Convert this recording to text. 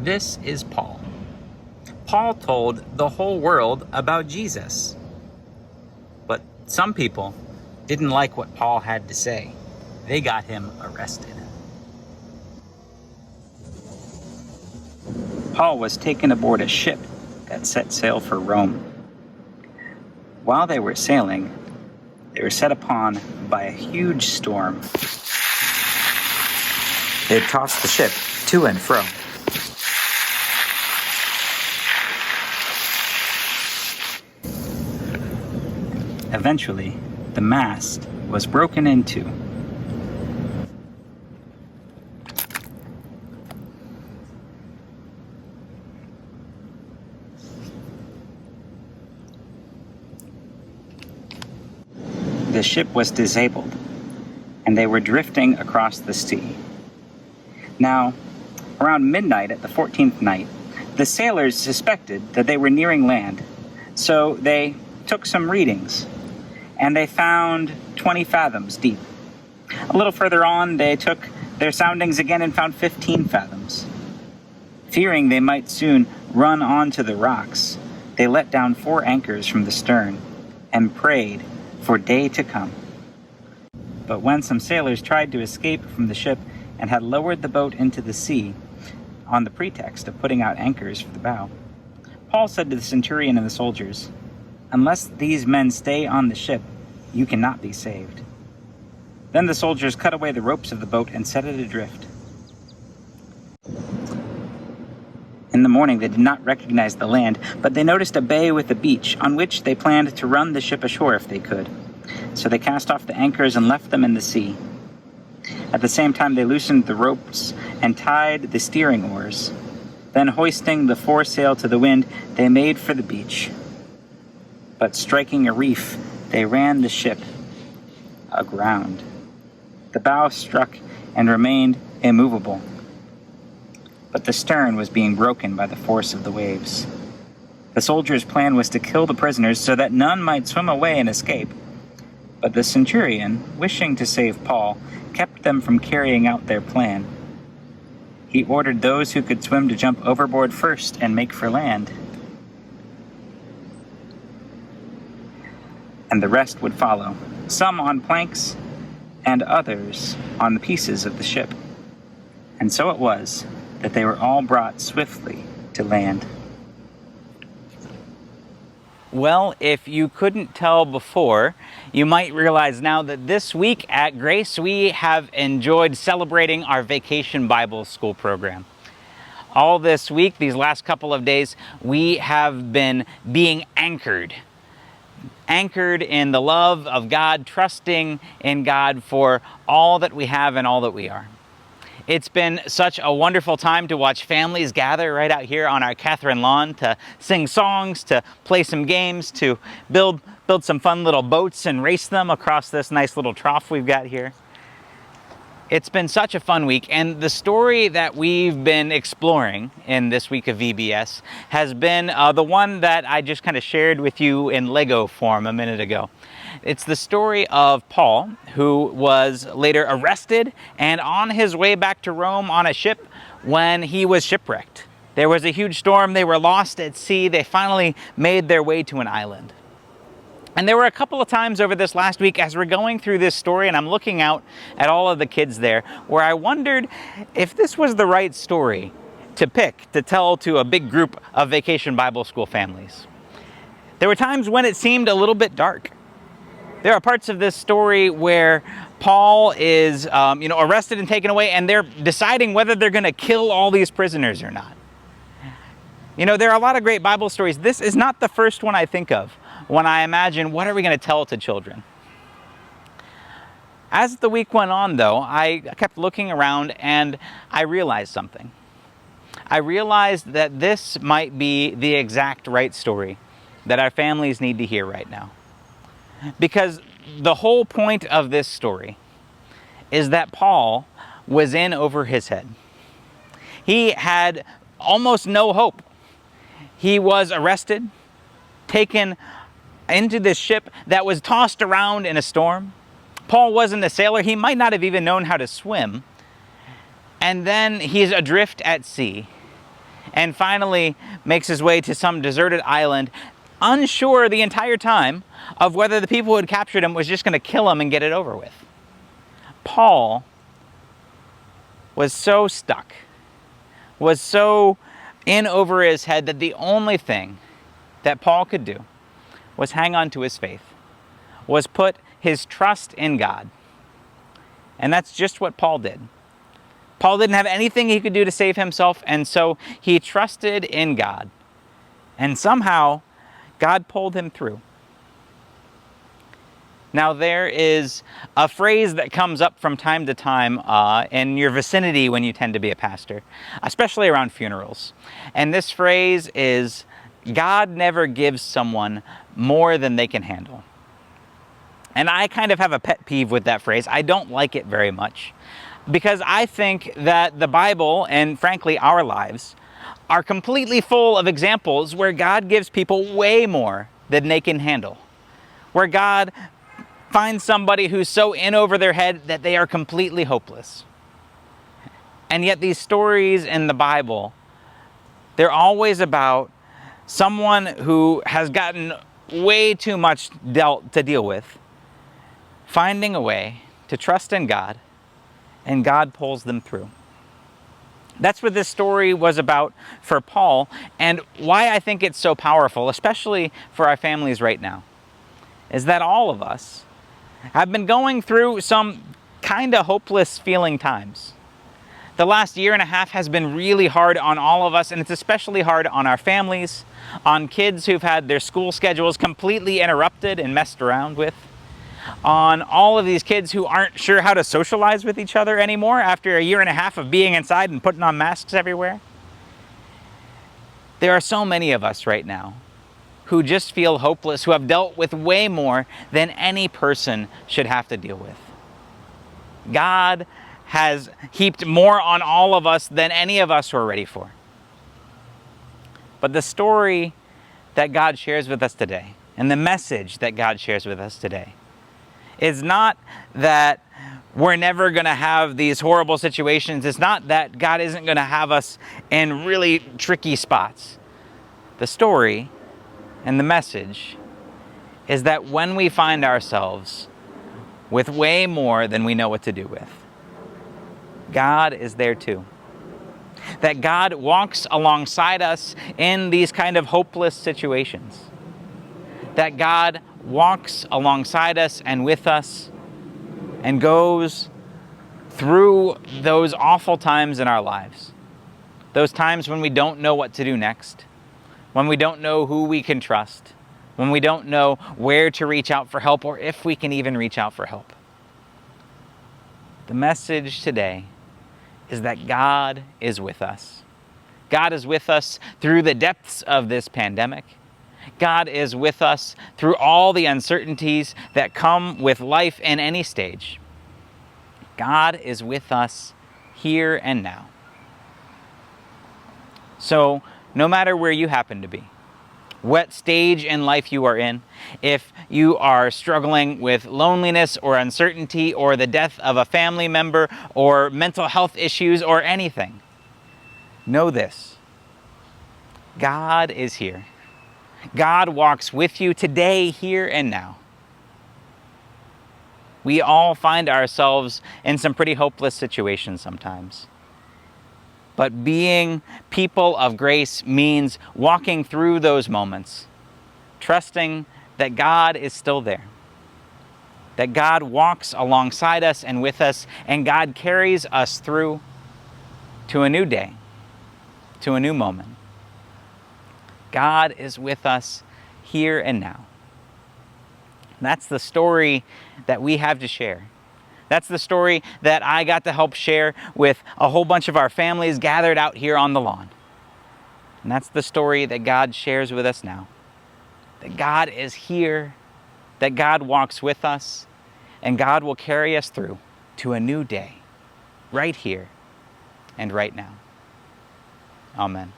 This is Paul. Paul told the whole world about Jesus. But some people didn't like what Paul had to say. They got him arrested. Paul was taken aboard a ship that set sail for Rome. While they were sailing, they were set upon by a huge storm. It tossed the ship to and fro. Eventually, the mast was broken in two. The ship was disabled, and they were drifting across the sea. Now, around midnight at the 14th night, the sailors suspected that they were nearing land, so they took some readings, and they found 20 fathoms deep. A little further on, they took their soundings again and found 15 fathoms. Fearing they might soon run onto the rocks, they let down 4 anchors from the stern and prayed for day to come. But when some sailors tried to escape from the ship and had lowered the boat into the sea on the pretext of putting out anchors for the bow, Paul said to the centurion and the soldiers, "Unless these men stay on the ship, you cannot be saved." Then the soldiers cut away the ropes of the boat and set it adrift. In the morning they did not recognize the land, but they noticed a bay with a beach on which they planned to run the ship ashore if they could. So they cast off the anchors and left them in the sea. At the same time they loosened the ropes and tied the steering oars. Then hoisting the foresail to the wind, they made for the beach. But striking a reef, they ran the ship aground. The bow struck and remained immovable, but the stern was being broken by the force of the waves. The soldiers' plan was to kill the prisoners so that none might swim away and escape. But the centurion, wishing to save Paul, kept them from carrying out their plan. He ordered those who could swim to jump overboard first and make for land, and the rest would follow, some on planks and others on the pieces of the ship. And so it was that they were all brought swiftly to land. Well, if you couldn't tell before, you might realize now that this week at Grace, we have enjoyed celebrating our Vacation Bible School program. All this week, these last couple of days, we have been being anchored in the love of God, trusting in God for all that we have and all that we are. It's been such a wonderful time to watch families gather right out here on our Catherine lawn to sing songs, to play some games, to build some fun little boats and race them across this nice little trough we've got here. It's been such a fun week, and the story that we've been exploring in this week of VBS has been the one that I just kind of shared with you in Lego form a minute ago. It's the story of Paul, who was later arrested and on his way back to Rome on a ship when he was shipwrecked. There was a huge storm, they were lost at sea, they finally made their way to an island. And there were a couple of times over this last week as we're going through this story and I'm looking out at all of the kids there where I wondered if this was the right story to pick to tell to a big group of Vacation Bible School families. There were times when it seemed a little bit dark. There are parts of this story where Paul is arrested and taken away and they're deciding whether they're going to kill all these prisoners or not. There are a lot of great Bible stories. This is not the first one I think of when I imagine, what are we going to tell to children? As the week went on, though, I kept looking around and I realized something. I realized that this might be the exact right story that our families need to hear right now. Because the whole point of this story is that Paul was in over his head. He had almost no hope. He was arrested, taken into this ship that was tossed around in a storm. Paul wasn't a sailor. He might not have even known how to swim. And then he's adrift at sea. and finally makes his way to some deserted island, unsure the entire time of whether the people who had captured him was just going to kill him and get it over with. Paul was so stuck, was so in over his head, that the only thing that Paul could do was hang on to his faith, was put his trust in God. And that's just what Paul did. Paul didn't have anything he could do to save himself, and so he trusted in God. And somehow, God pulled him through. Now, there is a phrase that comes up from time to time in your vicinity when you tend to be a pastor, especially around funerals. And this phrase is, God never gives someone more than they can handle. And I kind of have a pet peeve with that phrase. I don't like it very much, because I think that the Bible, and frankly our lives, are completely full of examples where God gives people way more than they can handle. Where God finds somebody who's so in over their head that they are completely hopeless. And yet these stories in the Bible, they're always about someone who has gotten way too much to deal with, finding a way to trust in God, and God pulls them through. That's what this story was about for Paul, and why I think it's so powerful, especially for our families right now, is that all of us have been going through some kind of hopeless feeling times. The last year and a half has been really hard on all of us, and it's especially hard on our families, on kids who've had their school schedules completely interrupted and messed around with, on all of these kids who aren't sure how to socialize with each other anymore after a year and a half of being inside and putting on masks everywhere. There are so many of us right now who just feel hopeless, who have dealt with way more than any person should have to deal with. God has heaped more on all of us than any of us were ready for. But the story that God shares with us today, and the message that God shares with us today, is not that we're never going to have these horrible situations. It's not that God isn't going to have us in really tricky spots. The story and the message is that when we find ourselves with way more than we know what to do with, God is there too. That God walks alongside us in these kind of hopeless situations. That God walks alongside us and with us and goes through those awful times in our lives. Those times when we don't know what to do next, when we don't know who we can trust, when we don't know where to reach out for help, or if we can even reach out for help. The message today is that God is with us. God is with us through the depths of this pandemic. God is with us through all the uncertainties that come with life in any stage. God is with us here and now. So, no matter where you happen to be, what stage in life you are in, if you are struggling with loneliness or uncertainty or the death of a family member or mental health issues or anything, know this: God is here. God walks with you today, here and now. We all find ourselves in some pretty hopeless situations sometimes. But being people of grace means walking through those moments, trusting that God is still there, that God walks alongside us and with us, and God carries us through to a new day, to a new moment. God is with us here and now. That's the story that we have to share. That's the story that I got to help share with a whole bunch of our families gathered out here on the lawn. And that's the story that God shares with us now. That God is here, that God walks with us, and God will carry us through to a new day, right here and right now. Amen.